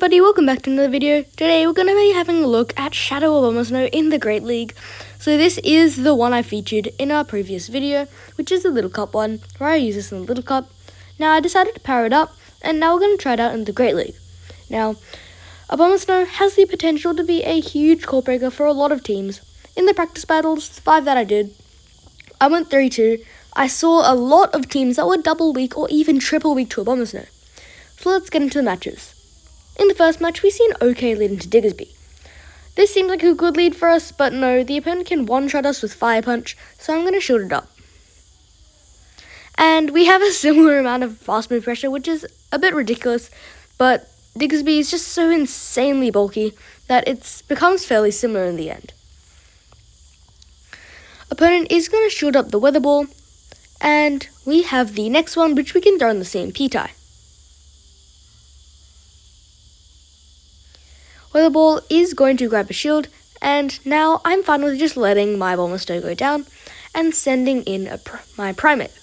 everybody, welcome back to another video. Today we're going to be having a look at Shadow ABOMASNOW in the Great League. So this is the one I featured in our previous video, which is the little cup one, where I use this in the little cup. Now I decided to power it up, and now we're going to try it out in the Great League. Now, ABOMASNOW has the potential to be a huge core breaker for a lot of teams. In the practice battles, 5 that I did, I went 3-2. I saw a lot of teams that were double weak or even triple weak to ABOMASNOW. So let's get into the matches. In the first match, we see an okay lead into Diggersby. This seems like a good lead for us, but no, the opponent can one-shot us with Fire Punch, so I'm going to shield it up. And we have a similar amount of fast move pressure, which is a bit ridiculous, but Diggersby is just so insanely bulky that it becomes fairly similar in the end. Opponent is going to shield up the Weather Ball, and we have the next one, which we can throw in the CMP tie. Weather Ball is going to grab a shield, and now I'm fine with just letting my ABOMASNOW go down and sending in my Primeape.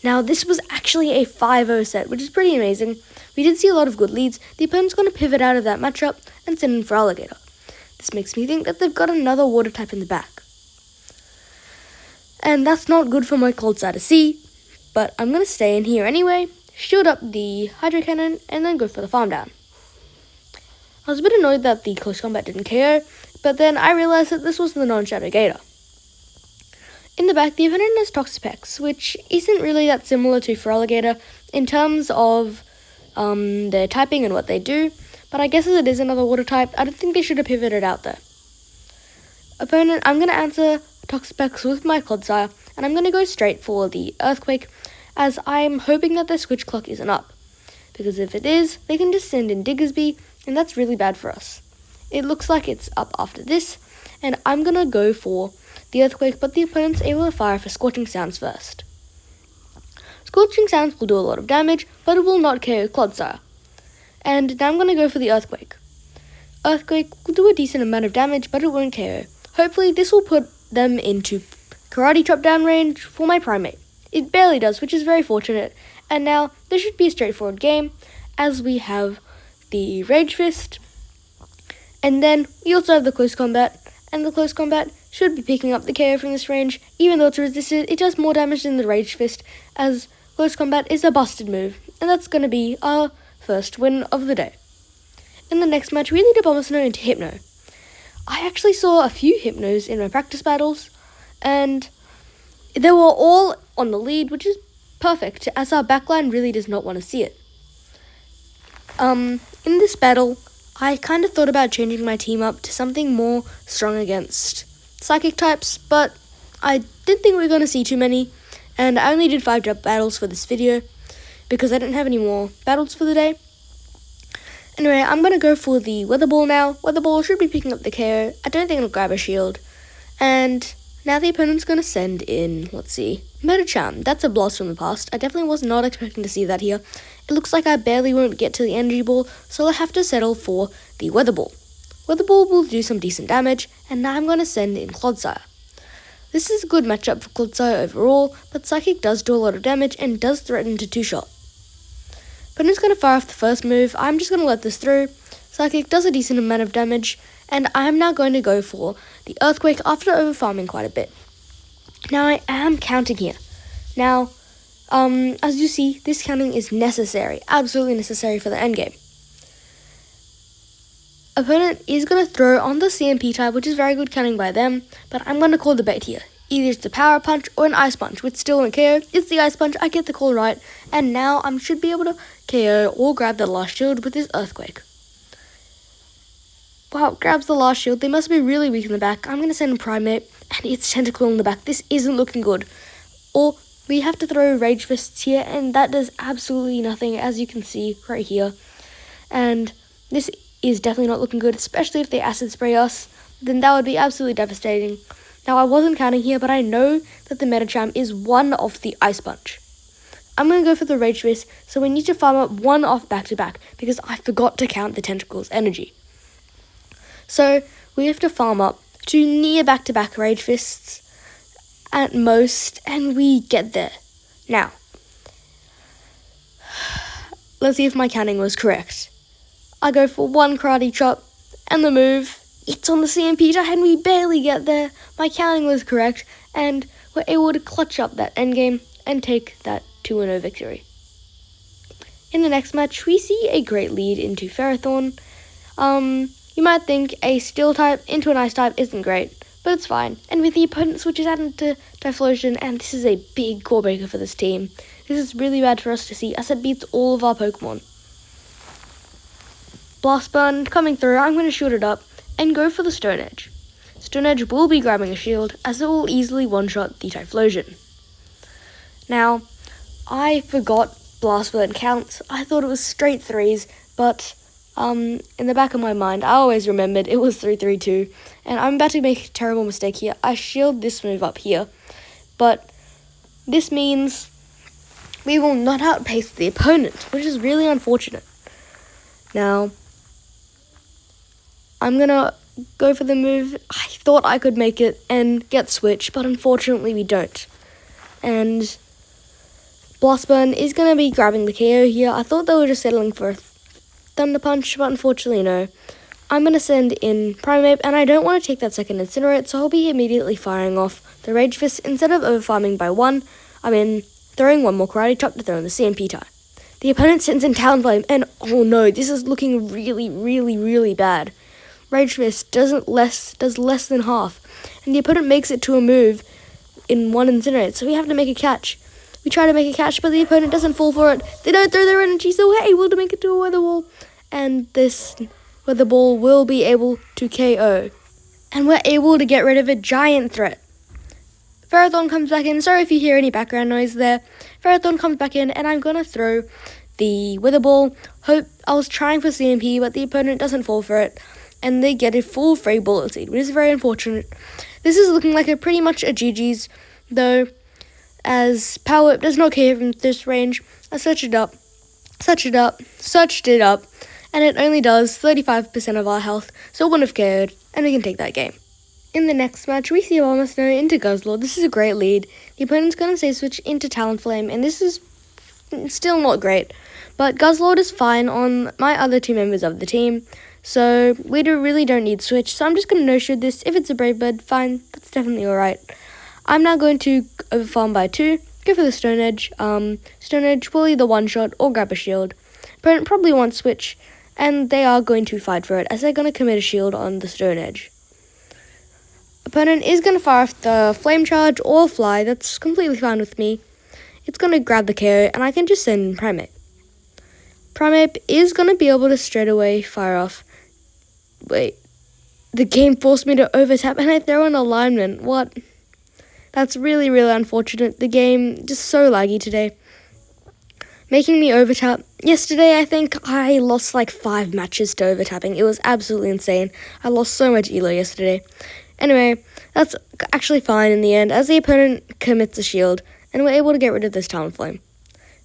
Now this was actually a 5-0 set, which is pretty amazing. We did see a lot of good leads. The opponent's going to pivot out of that matchup and send in for Alligator. This makes me think that they've got another water type in the back. And that's not good for my Clodsire to see, but I'm going to stay in here anyway, shield up the Hydro Cannon, and then go for the farm down. I was a bit annoyed that the close combat didn't KO, but then I realized that this was the non-Shadow Gator. In the back, the opponent has Toxapex, which isn't really that similar to Feraligatr in terms of their typing and what they do, but I guess as it is another water type, I don't think they should have pivoted out there. Opponent, I'm going to answer Toxapex with my Clodsire, and I'm going to go straight for the Earthquake, as I'm hoping that their switch clock isn't up. Because if it is, they can just send in Diggersby, and that's really bad for us. It looks like it's up after this, and I'm going to go for the Earthquake, but the opponent's able to fire for Scorching Sounds first. Scorching Sounds will do a lot of damage, but it will not KO Clodsire. And now I'm going to go for the Earthquake. Earthquake will do a decent amount of damage, but it won't KO. Hopefully this will put them into Karate Chop down range for my Primeape. It barely does, which is very fortunate, and now this should be a straightforward game, as we have the Rage Fist, and then we also have the Close Combat, and the Close Combat should be picking up the KO from this range. Even though it's resisted, it does more damage than the Rage Fist, as Close Combat is a busted move, and that's going to be our first win of the day. In the next match, we lead ABOMASNOW into Hypno. I actually saw a few Hypnos in my practice battles, and they were all on the lead, which is perfect, as our backline really does not want to see it. In this battle, I kind of thought about changing my team up to something more strong against psychic types, but I didn't think we were going to see too many, and I only did 5 drop battles for this video, because I didn't have any more battles for the day. Anyway, I'm going to go for the Weather Ball now. Weather Ball should be picking up the KO. I don't think it'll grab a shield. And now the opponent's going to send in, let's see, Medicham. That's a blast from the past. I definitely was not expecting to see that here. It looks like I barely won't get to the Energy Ball, so I have to settle for the Weather Ball. Weather Ball will do some decent damage, and now I'm going to send in Clodsire. This is a good matchup for Clodsire overall, but Psychic does do a lot of damage and does threaten to 2-shot. Opponent's going to fire off the first move. I'm just going to let this through. Psychic does a decent amount of damage, and I'm now going to go for the Earthquake after over-farming quite a bit. Now I am counting here. Now, as you see, this counting is necessary, absolutely necessary for the endgame. Opponent is going to throw on the CMP type, which is very good counting by them, but I'm going to call the bait here. Either it's a Power Punch or an Ice Punch, which still won't KO. It's the Ice Punch, I get the call right, and now I should be able to KO or grab the last shield with this Earthquake. Wow, grabs the last shield. They must be really weak in the back. I'm going to send in Primeape, and it's Tentacle in the back. This isn't looking good. Or we have to throw Rage Fists here, and that does absolutely nothing, as you can see right here. And this is definitely not looking good, especially if they Acid Spray us. Then that would be absolutely devastating. Now, I wasn't counting here, but I know that the Medicham is one off the Ice Punch. I'm going to go for the Rage Fist, so we need to farm up 1 off back-to-back, because I forgot to count the Tentacle's energy. So, we have to farm up to near back-to-back Rage Fists at most, and we get there. Now, let's see if my counting was correct. I go for one karate chop, and the move, it's on the CMP die, and we barely get there. My counting was correct, and we're able to clutch up that endgame and take that 2-0 victory. In the next match, we see a great lead into Ferrothorn. You might think a steel type into an ice type isn't great, but it's fine. And with the opponent switches out into Typhlosion, and this is a big core breaker for this team. This is really bad for us to see, as it beats all of our Pokemon. Blast Burn coming through, I'm going to shoot it up and go for the Stone Edge. Stone Edge will be grabbing a shield, as it will easily one-shot the Typhlosion. Now, I forgot Blast Burn counts. I thought it was straight 3s, but in the back of my mind, I always remembered it was 3-3-2, and I'm about to make a terrible mistake here. I shield this move up here, but this means we will not outpace the opponent, which is really unfortunate. Now, I'm gonna go for the move. I thought I could make it and get switch, but unfortunately we don't. And Blast Burn is going to be grabbing the KO here. I thought they were just settling for a Thunder Punch, but unfortunately no. I'm going to send in Primeape, and I don't want to take that second Incinerate, so I'll be immediately firing off the Rage Fist. Instead of overfarming by 1, I'm throwing one more Karate Chop to throw in the CMP tie. The opponent sends in Talonflame, and oh no, this is looking really, really, really bad. Rage Fist does less than half, and the opponent makes it to a move in 1 Incinerate, so we have to make a catch. We try to make a catch, but the opponent doesn't fall for it. They don't throw their energy, so we're able to make it to a Weather Ball. And this Weather Ball will be able to KO. And we're able to get rid of a giant threat. Ferrothorn comes back in. Sorry if you hear any background noise there. Ferrothorn comes back in, and I'm going to throw the Weather Ball. I was trying for CMP, but the opponent doesn't fall for it. And they get a full free Bullet Seed, which is very unfortunate. This is looking like pretty much a GG's, though, as Power Whip does not care from this range. I searched it up, and it only does 35% of our health, so it wouldn't have KO'd, and we can take that game. In the next match, we see ABOMASNOW into Guzzlord. This is a great lead. The opponent's going to save switch into Talonflame, and this is still not great, but Guzzlord is fine on my other 2 members of the team, so we really don't need switch, so I'm just going to no-shoot this. If it's a Brave Bird, fine, that's definitely alright. I'm now going to overfarm by 2, go for the Stone Edge. Stone Edge will either one-shot or grab a shield. Opponent probably wants switch, and they are going to fight for it, as they're going to commit a shield on the Stone Edge. Opponent is going to fire off the Flame Charge or Fly. That's completely fine with me. It's going to grab the KO, and I can just send in Primeape. Primeape is going to be able to straight away fire off. Wait, the game forced me to overtap, and I throw an alignment. What? That's really, really unfortunate. The game just so laggy today, making me overtap. Yesterday, I think I lost like 5 matches to overtapping. It was absolutely insane. I lost so much elo yesterday. Anyway, that's actually fine in the end, as the opponent commits a shield, and we're able to get rid of this Talonflame.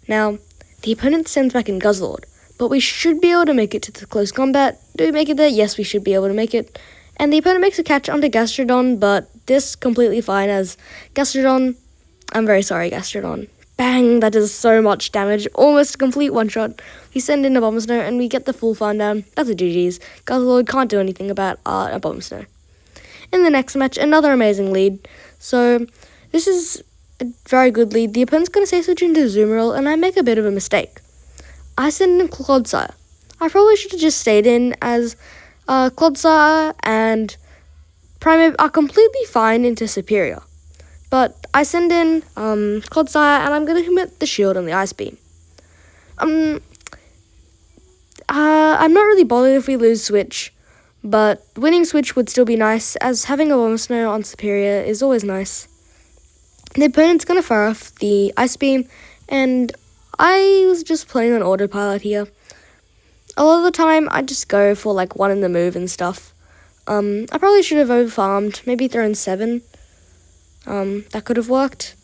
Now, the opponent sends back in Guzzlord, but we should be able to make it to the close combat. Do we make it there? Yes, we should be able to make it. And the opponent makes a catch onto Gastrodon, but this completely fine, as Gastrodon, I'm very sorry, Gastrodon. Bang, that does so much damage, almost a complete one-shot. We send in ABOMASNOW, and we get the full farm down. That's a GG's. Guzzlord can't do anything about ABOMASNOW. In the next match, another amazing lead. So, this is a very good lead. The opponent's going to say switch into Zoomerl, and I make a bit of a mistake. I send in Clodsire. I probably should have just stayed in, as Clodsire and Primeape are completely fine into Superior. But I send in Clodsire, and I'm going to commit the shield on the Ice Beam. I'm not really bothered if we lose switch, but winning switch would still be nice, as having ABOMASNOW on Superior is always nice. The opponent's going to fire off the Ice Beam, and I was just playing on autopilot here. A lot of the time, I just go for like 1 in the move and stuff. I probably should have overfarmed, maybe thrown 7. That could have worked.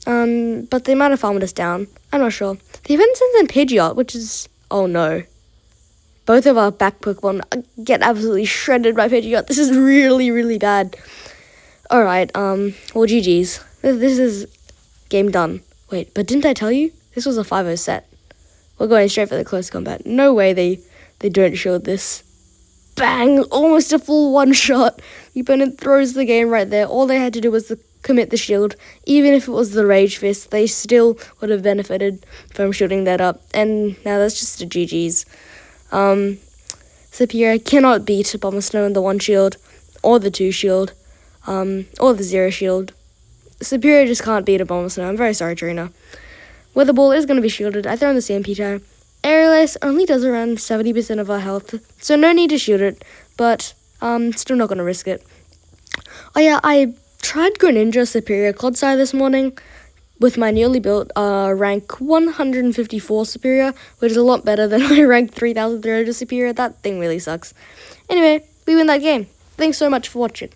But they might have farmed us down. I'm not sure. The opponent sends in Pidgeot, which is, oh no. Both of our back Pokemon get absolutely shredded by Pidgeot. This is really, really bad. Alright, well, GG's. This is game done. Wait, but didn't I tell you? This was a 5-0 set. We're going straight for the close combat. No way they they don't show this. Bang! Almost a full one-shot. The opponent throws the game right there. All they had to do was commit the shield. Even if it was the Rage Fist, they still would have benefited from shooting that up. And now that's just a GG's. Superior cannot beat ABOMASNOW in the 1 shield, or the 2 shield, or the 0 shield. Superior just can't beat ABOMASNOW. I'm very sorry, Trainer. Weather Ball is going to be shielded. I throw in the CMP tire. Aerial Ace only does around 70% of our health, so no need to shoot it, but still not going to risk it. Oh yeah, I tried Greninja Superior Clodsire this morning with my newly built rank 154 Superior, which is a lot better than my rank 3300 Superior. That thing really sucks. Anyway, we win that game. Thanks so much for watching.